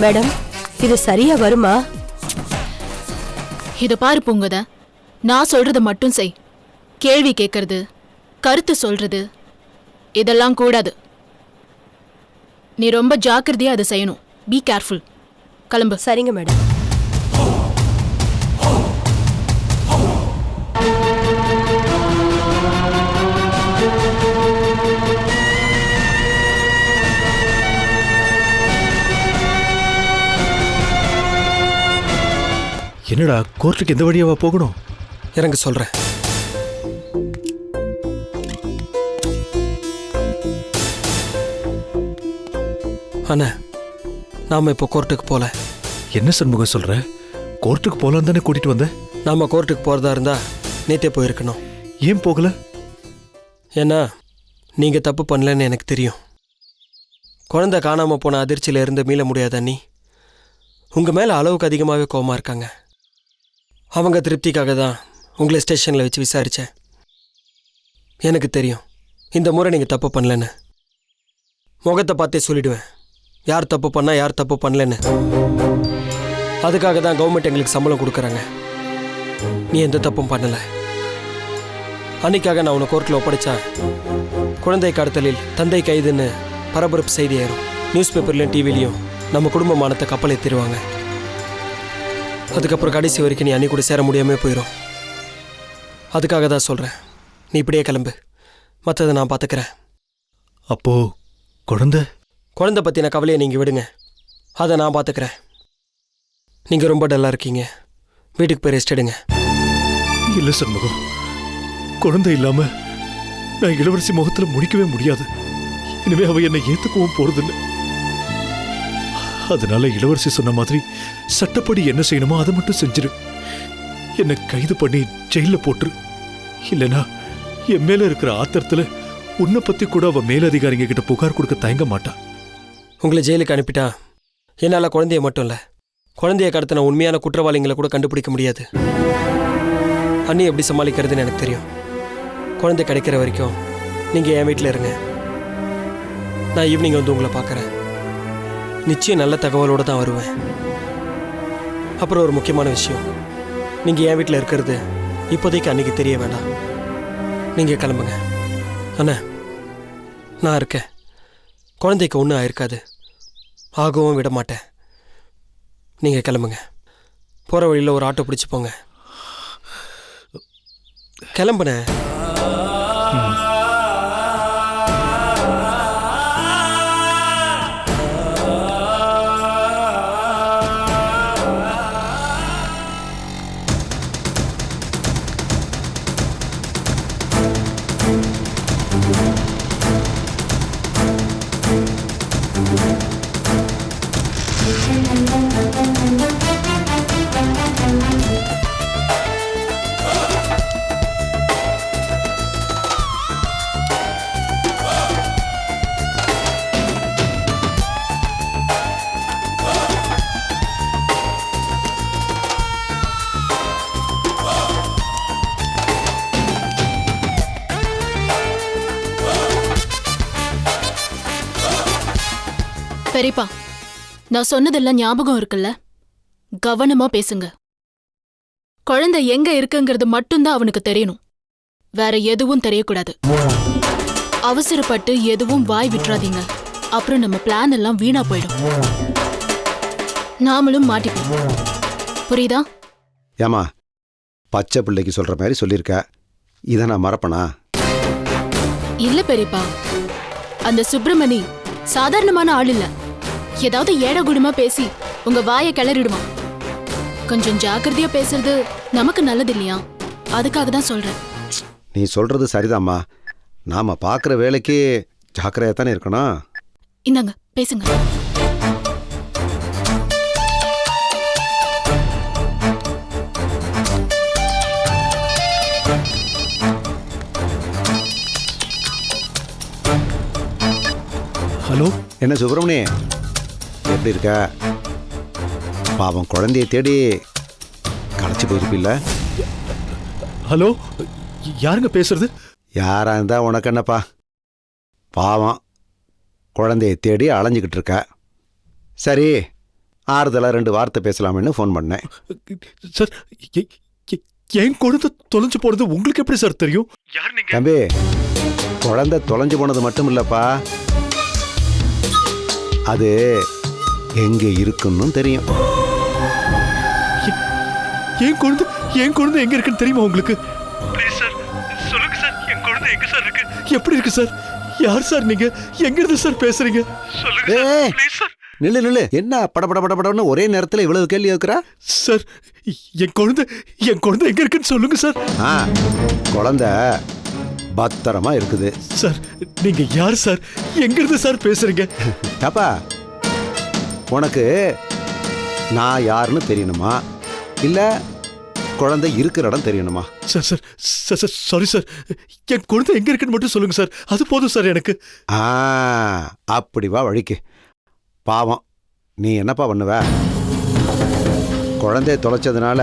மேடம், இது சரியா வருமா? இத பாரு பூங்கோதா, நான் சொல்றத மட்டும் செய். கேள்வி கேட்கறது, கருத்து சொல்றது இதெல்லாம் கூடாது. நீ ரொம்ப ஜாக்கிரதையா அதை செய்யணும். Be careful. கிளம்பு. சரிங்க மேடம். என்னடா, கோர்ட்டுக்கு எந்த வழியாவா போகணும்? இறங்க சொல்றேன். அண்ணா, நாம இப்போ கோர்ட்டுக்கு போல. என்ன சண்முகம் சொல்ற? கோர்ட்டுக்கு போலாம் தானே கூட்டிட்டு வந்த? நாம கோர்ட்டுக்கு போறதா இருந்தா நேத்தே போயிருக்கணும். ஏன் போகல? ஏன்னா நீங்க தப்பு பண்ணலன்னு எனக்கு தெரியும். குழந்தை காணாம போன அதிர்ச்சியில இருந்து மீள முடியாத அண்ணி உங்க மேல அளவுக்கு அதிகமாகவே கோவமா இருக்காங்க. அவங்க திருப்திக்காக தான் உங்களை ஸ்டேஷன்ல வச்சு விசாரிச்சேன். எனக்கு தெரியும் இந்த முறை நீங்க தப்பு பண்ணலன்னு. முகத்தை பார்த்தே சொல்லிடுவேன் யார் தப்பு பண்ணா யார் தப்பு பண்ணலன்னு. அதுக்காக தான் கவர்மெண்ட் எங்களுக்கு சம்பளம் கொடுக்குறாங்க. நீ எந்த தப்பும் பண்ணல. அன்னைக்காக நான் உன்னை கோர்ட்டில் ஒப்படைச்சா குழந்தை கடத்தலில் தந்தை கைதுன்னு பரபரப்பு செய்தி ஏறும். நியூஸ் பேப்பர்லையும் டிவிலையும் நம்ம குடும்ப மானத்தை கப்பல் ஏற்றிடுவாங்க. அதுக்கப்புறம் கடைசி வரைக்கும் நீ அன்னி கூட சேர முடியாமல் போயிடும். அதுக்காக தான் சொல்கிறேன், நீ இப்படியே கிளம்பு, மற்றதை நான் பார்த்துக்கிறேன். அப்போ குழந்தை பற்றின கவலையை நீங்கள் விடுங்க, அதை நான் பார்த்துக்கிறேன். நீங்கள் ரொம்ப டல்லாக இருக்கீங்க, வீட்டுக்கு போய் ரெஸ்ட் எடுங்க. இல்ல சண்முகம், குழந்தை இல்லாம நான் இளவரசி முகத்துல முடிக்கவே முடியாது. இனிமே அவ என்னை ஏத்துக்கவும் போறதில்லை. அதனால இளவரசி சொன்ன மாதிரி சட்டப்படி என்ன செய்யணுமோ அதை மட்டும் செஞ்சிரு. என்னை கைது பண்ணி ஜெயில போட்டுரு. இல்லைனா என் மேல இருக்கிற ஆத்திரத்துல உன்னை பத்தி கூட அவ மேலதிகாரிங்க கிட்ட புகார் கொடுக்க தயங்க மாட்டா. உங்களை ஜெயிலுக்கு அனுப்பிட்டா என்னால் குழந்தைய மட்டும் இல்லை, குழந்தைய கடத்தின உண்மையான குற்றவாளிகளை கூட கண்டுபிடிக்க முடியாது. அண்ணி எப்படி சமாளிக்கிறதுன்னு எனக்கு தெரியும். குழந்தை கிடைக்கிற வரைக்கும் நீங்கள் என் வீட்டில் இருங்க. நான் ஈவினிங் வந்து உங்களை பார்க்குறேன். நிச்சயம் நல்ல தகவலோடு தான் வருவேன். அப்புறம் ஒரு முக்கியமான விஷயம், நீங்கள் என் வீட்டில் இருக்கிறது இப்போதைக்கு அன்னைக்கு தெரிய வேண்டாம். நீங்கள் கிளம்புங்க. அண்ணா நான் இருக்கேன். குழந்தைக்கு ஒன்றும் ஆயிருக்காது, ஆகவும் விட மாட்டேன். நீங்கள் கிளம்புங்க. போகிற வழியில் ஒரு ஆட்டோ பிடிச்சி போங்க. கிளம்புனேன். பெரியப்பா, நான் சொன்னதெல்லாம் ஞாபகம் இருக்குல்ல? கவனமா பேசுங்க. குழந்தை எங்க இருக்குங்கிறது மட்டும்தான் அவனுக்கு தெரியணும், வேற எதுவும் தெரியக்கூடாது. அவசரப்பட்டு எதுவும் வாய் விட்டுறாதீங்க, அப்புறம் நம்ம பிளான் எல்லாம் வீணா போயிடும், நாமளும் மாட்டிப்போம். புரியுதா? ஏமா பச்சை பிள்ளைக்கு சொல்ற மாதிரி சொல்லியிருக்க, இதை நான் மறப்பனா? இல்ல பெரியப்பா, அந்த சுப்பிரமணி சாதாரணமான ஆள் இல்ல. ஏதாவது ஏடகுடமா பேசி உங்க வாயை கிளறிடுவான். கொஞ்சம் ஜாக்கிரதையா பேசுறது நமக்கு நல்லது இல்லையா? அதுக்காக தான் சொல்றேன். நீ சொல்றது சரிதாம்மா, நாம பார்க்குற வேலைக்கு ஜாக்கிரதையா தானே இருக்கணும். இந்தாங்க பேசுங்க. ஹலோ, என்ன சுப்பிரமணி, எப்படி இருக்க? பாவம் குழந்தைய தேடி களைச்சு போயிருப்பில்ல? ஹலோ, யாருங்க பேசுறது? யாரா இருந்தா உனக்கு என்னப்பா, பாவம் குழந்தைய தேடி அலைஞ்சிக்கிட்டு இருக்க. சரி, ஆறுதலாக 2 வார்த்தை பேசலாம்னு ஃபோன் பண்ணேன். சார், என் குழந்தை தொலைஞ்சு போறது உங்களுக்கு எப்படி சார் தெரியும்? தம்பி, குழந்தை தொலைஞ்சு போனது மட்டும் இல்லப்பா, அது எங்க இருக்குன்னு தெரியும். என் குழந்தை எங்க இருக்குன்னு தெரியுமா உங்களுக்கு? சார் சொல்லுங்க சார், என் குழந்தை எங்க சார் இருக்கு? எப்படி இருக்கு சார்? யார் சார் நீங்க? எங்க இருந்து சார் பேசுறீங்க? சொல்லுங்க சார். நில்லு, என்ன படபடன்னு ஒரே நேரத்தில் இவ்வளவு கேள்வி கேட்குறா? சார், என் குழந்தை எங்க இருக்குன்னு சொல்லுங்க சார். குழந்தை பத்திரமா இருக்குது. சார், நீங்க யார் சார்? எங்க இருந்து சார் பேசுறீங்க? அப்பா, உனக்கு நான் யாருன்னு தெரியணுமா, இல்ல குழந்தை இருக்கிற இடம் தெரியணுமா? சார், சாரி சார், என் குழந்தை எங்க இருக்குன்னு மட்டும் சொல்லுங்க சார், அது போதும் சார் எனக்கு. அப்படி வா வழிக்கு. பாவம், நீ என்னப்பா பண்ணுவ? குழந்தைய தொலைச்சதுனால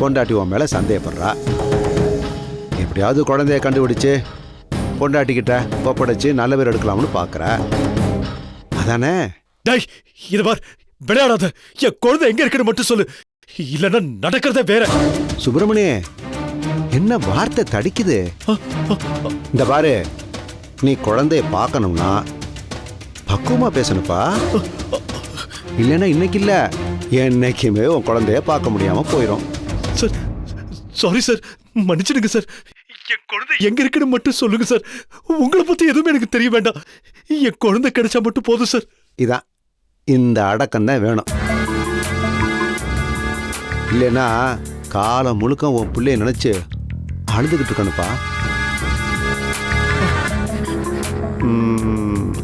பொண்டாட்டி உன் மேல சந்தேகப்படுறா. எப்படியாவது குழந்தைய கண்டுபிடிச்சு பொண்டாட்டிக்கிட்ட ஒப்படைச்சு நல்ல பேர் எடுக்கலாம்னு பார்க்குற, அதானே? டேய், இது பார், விளையாடாத. என் குழந்தை எங்க இருக்குன்னு மட்டும் சொல்லு, இல்லைன்னா நடக்கிறதே வேற. சுப்பிரமணி, என்ன வார்த்தை தடிக்குது? இந்த பாரு, நீ குழந்தைய பார்க்கணும்னா பக்குவமா பேசணுப்பா, இல்லைன்னா இன்னைக்கு இல்ல என்னைக்குமே உன் குழந்தைய பார்க்க முடியாம போயிடும். சார், சாரி சார், மன்னிச்சிடுங்க சார். என் குழந்தை எங்க இருக்குன்னு மட்டும் சொல்லுங்க சார். உங்களை பத்தி எதுவுமே எனக்கு தெரிய வேண்டாம். என் குழந்தை கிடைச்சா மட்டும் போதும் சார். இதான், இந்த அடக்கம் தான் வேணும். இல்லைன்னா காலம் முழுக்க உன் பிள்ளைய நினைச்சு அழுதுகிட்டு இருக்கணுப்பா.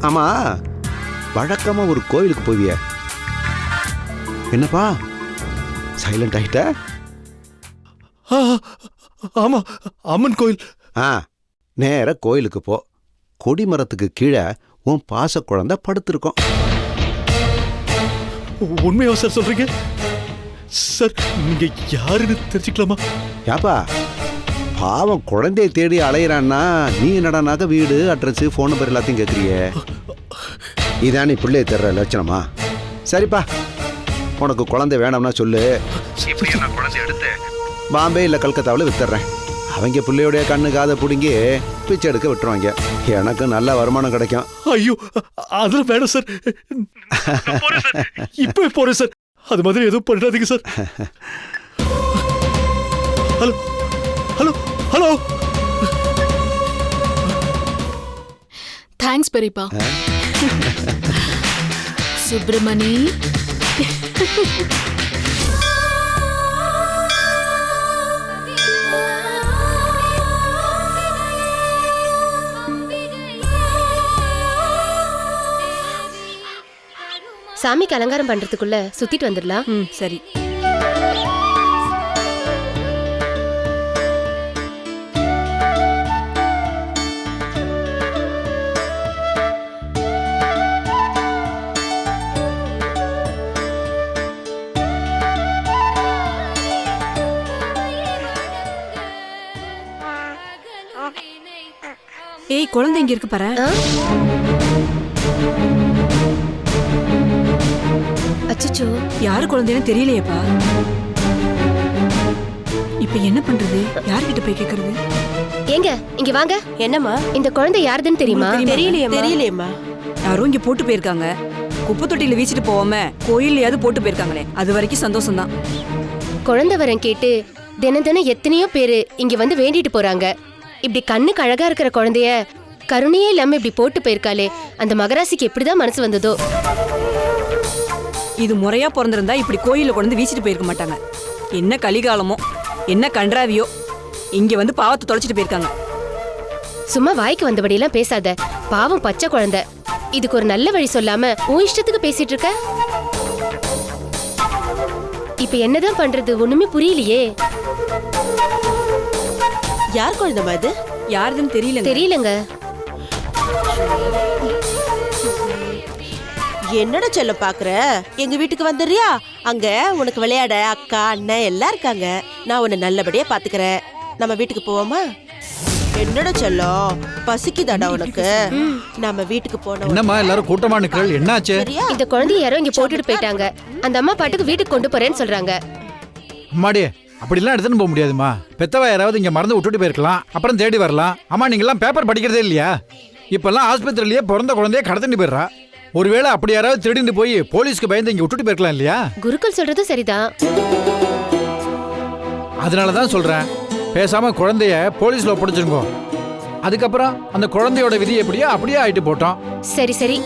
ஆமா, வழக்கமா ஒரு கோயிலுக்கு போவிய, என்னப்பா சைலண்ட் ஆகிட்ட? ஆமா, அம்மன் கோயில். நேர கோயிலுக்கு போ, கொடிமரத்துக்கு கீழே உன் பாச குழந்தை படுத்திருக்கோம். உண்மையா சார் சொல்றீங்க? சார் நீங்க யாருன்னு தெரிஞ்சுக்கலாமா? ஏப்பா பாவம் குழந்தையை தேடி அலையிறான்னா நீ என்னடானாக்க வீடு அட்ரஸ் ஃபோன் நம்பர் எல்லாத்தையும் கேட்குறியே. இதான் நீ பிள்ளையை தர்ற லட்சணமா? சரிப்பா, உனக்கு குழந்தை வேணாம்னா சொல்லு, நான் குழந்தை எடுத்து பாம்பே இல்லை கல்கத்தாவில் வித்துறேன். அவங்க பிள்ளையோடைய கண்ணு காதை பிடுங்கி பிச்சை எடுக்க விட்டுருவாங்க. எனக்கு நல்ல வருமானம் கிடைக்கும். ஐயோ அதெல்லாம் வேணும் சார். இப்போ போறேன் சார். அது மாதிரி எதுவும் பண்ணாதீங்க sir. Hello hello hello. Thanks பெரியப்பா. சுப்பிரமணி, சாமிக்கு அலங்காரம் பண்றதுக்குள்ள சுத்திட்டு வந்துடலாம். சரி. ஏய், குழந்தை இங்க இருக்கு பாரு. அச்சச்சோ, யாரு குழந்தைன்னு தெரியலையேப்பா. இப்ப என்ன பண்றது? யார்கிட்ட போய் கேக்குறது? ஏங்க இங்க வாங்க. என்னம்மா, இந்த குழந்தை யாருதுன்னு தெரியுமா? தெரியலையேம்மா. யாரும் இங்க போட்டு போயிருக்காங்க. குப்பை தொட்டியில வீசிட்டு போவாம கோயில்லையாவது போட்டு போயிருக்காங்களே, அது வரைக்கும் சந்தோஷம் தான். குழந்தை வரம் கேட்டு தினம் தினம் எத்தனையோ பேரு இங்க வந்து வேண்டிட்டு போறாங்க. இப்படி கண்ணுக்கு அழகா இருக்கிற குழந்தைய கருணையே இல்லாம இப்படி போட்டு போயிருக்காளே, அந்த மகராசிக்கு எப்படிதான் மனசு வந்ததோ. இது முறையா பிறந்திருந்தா இப்படி கோயில கொண்டு வீசிட்டு போயிருக்க மாட்டாங்க. என்ன கலிகாலமோ என்ன கன்றாவியோ, இங்க வந்து பாவத்தை தொலைச்சிட்டு போயிருக்காங்க. சும்மா வாய்க்கு வந்தபடியெல்லாம் பேசாத. பாவம் பச்சை குழந்தை. இதுக்கு ஒரு நல்ல வழி சொல்லாம உன் இஷ்டத்துக்கு பேசிட்டு இருக்க. இப்ப என்னதான் பண்றது? ஒண்ணுமே புரியலையே. யார் குழந்தைமா இது? யாருதுன்னு தெரியலங்க. என்னடா செல்ல பாக்குற? எங்க வீட்டுக்கு வந்துடுறியா? அங்க உனக்கு விளையாட அக்கா அண்ணன் எல்லாம் இருக்காங்க. நான் உன்னை நல்லபடியா பாத்துக்கிறேன். நம்ம வீட்டுக்கு போவோமா? என்னடா செல்லம், பசிக்குதாடா உனக்கு? நம்ம வீட்டுக்கு போனோம். என்னம்மா எல்லாரும் கூட்டமா நிக்கிறீங்க? என்னாச்சு? இந்த குழந்தைய யாரோ இங்க போட்டுட்டு போயிட்டாங்க. அந்த அம்மா பாட்டுக்கு வீட்டுக்கு கொண்டு போறேன்னு சொல்றாங்க. அம்மாடி, அப்படிலாம் எடுத்துன்னு போக முடியாதுமா. பெத்தவா யாராவது இங்க மறந்து விட்டுட்டு போயிருக்கலாம், அப்புறம் தேடி வரலாம். அம்மா நீங்க எல்லாம் பேப்பர் படிக்கிறதே இல்லையா? இப்பெல்லாம் ஆஸ்பத்திரியிலேயே பிறந்த குழந்தைய கடத்திட்டு போயிடுறா. ஒருவேளை அப்படி யாராவது திருடிட்டு போய் போலீஸ்க்கு பயந்து இங்க விட்டுட்டு போயிருக்கலாம் இல்லையா? குருக்கள் சொல்றது சரிதான். அதனாலதான் சொல்றேன், பேசாம குழந்தைய போலீஸ்ல ஒப்படைச்சிருங்க. அதுக்கப்புறம் அந்த குழந்தையோட விதி எப்படியோ அப்படியே ஆயிட்டு போட்டோம். சரி சரி,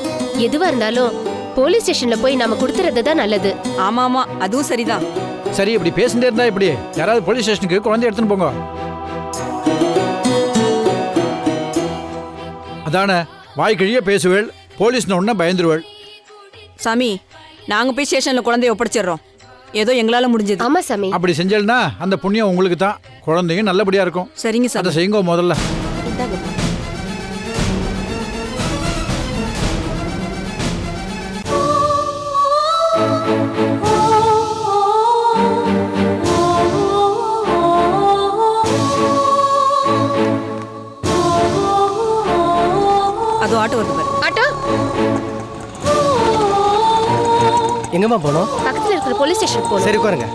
எதுவா இருந்தாலும் போலீஸ் ஸ்டேஷன்ல போய் நாம கொடுத்துறது தான் நல்லது. ஆமா ஆமா, அதுவும் சரிதான். சரி, இப்படி பேசிட்டே இருந்தா இப்படி யாராவது போலீஸ் ஸ்டேஷனுக்கு குழந்தை எடுத்துன்னு போங்க. அதானே வாய் கிழிய பேசுவேள், போலீஸ்னு ஒண்ணு பயந்துருவேள். சாமி, நாங்க போய் ஸ்டேஷன்ல குழந்தைய ஒப்படைச்சிடுறோம். ஏதோ எங்களால முடிஞ்சது. ஆமா சாமி. அப்படி செஞ்சேன்னா அந்த புண்ணியம் உங்களுக்கு தான், குழந்தையும் நல்லபடியா இருக்கும். சரிங்க சார், அதை செய்யுங்க முதல்ல. அது ஆட்டோ வருது பாரு. ஆட்டோ எங்கம்மா போனோம்? பக்கத்துல இருக்கிற போலீஸ் ஸ்டேஷன் போறோம். சரி உட்காருங்க.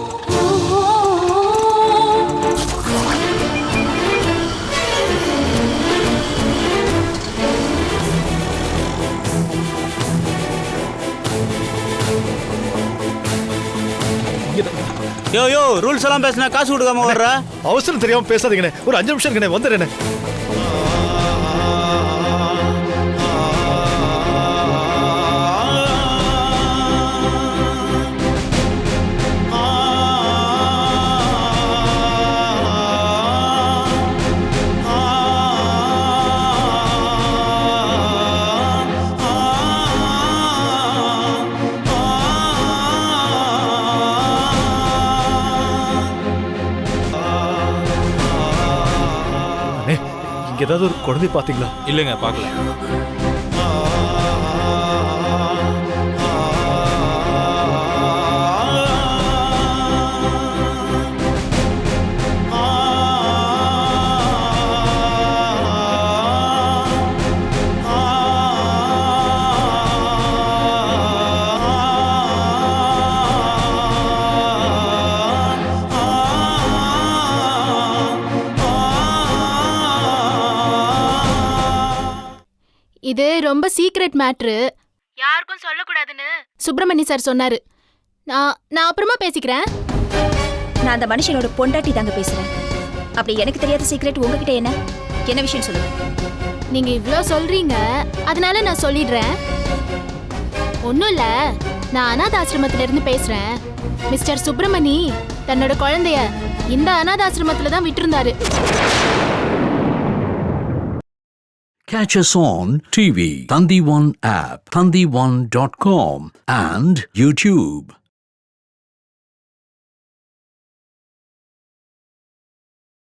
யோ ரூல்ஸ் எல்லாம் பேசினா காசு கொடுக்காம வர்ற? அவசரம் தெரியாம பேசாதீங்கண்ணே, ஒரு 5 நிமிஷம் இருக்கண்ணே, வந்துடுறேண்ணே. இங்க ஏதாவது ஒரு குழந்தை பாத்தீங்களா? இல்லைங்க, பார்க்கல. இது ரொம்ப சீக்ரெட் மேட்ரு, யாருக்கும் சொல்லக்கூடாதுன்னு சுப்பிரமணி சார் சொன்னாரு. நான் அப்புறமா பேசிக்கிறேன். நான் அந்த மனுஷனோட பொண்டாட்டி தாங்க பேசுறேன். அப்படி எனக்கு தெரியாத சீக்ரெட் உங்ககிட்ட என்ன விஷயம் சொல்லுங்க. நீங்க இவ்ளோ சொல்றீங்க, அதனால நான் சொல்லிடுறேன். ஒன்றும் இல்லை, நான் அனாதாசிரமத்துல இருந்து பேசுறேன். மிஸ்டர் சுப்பிரமணி தன்னோட குழந்தைய இந்த அனாதாசிரமத்துல தான் விட்டிருந்தாரு. Catch us on TV, Thandivan app, thandivan.com and YouTube.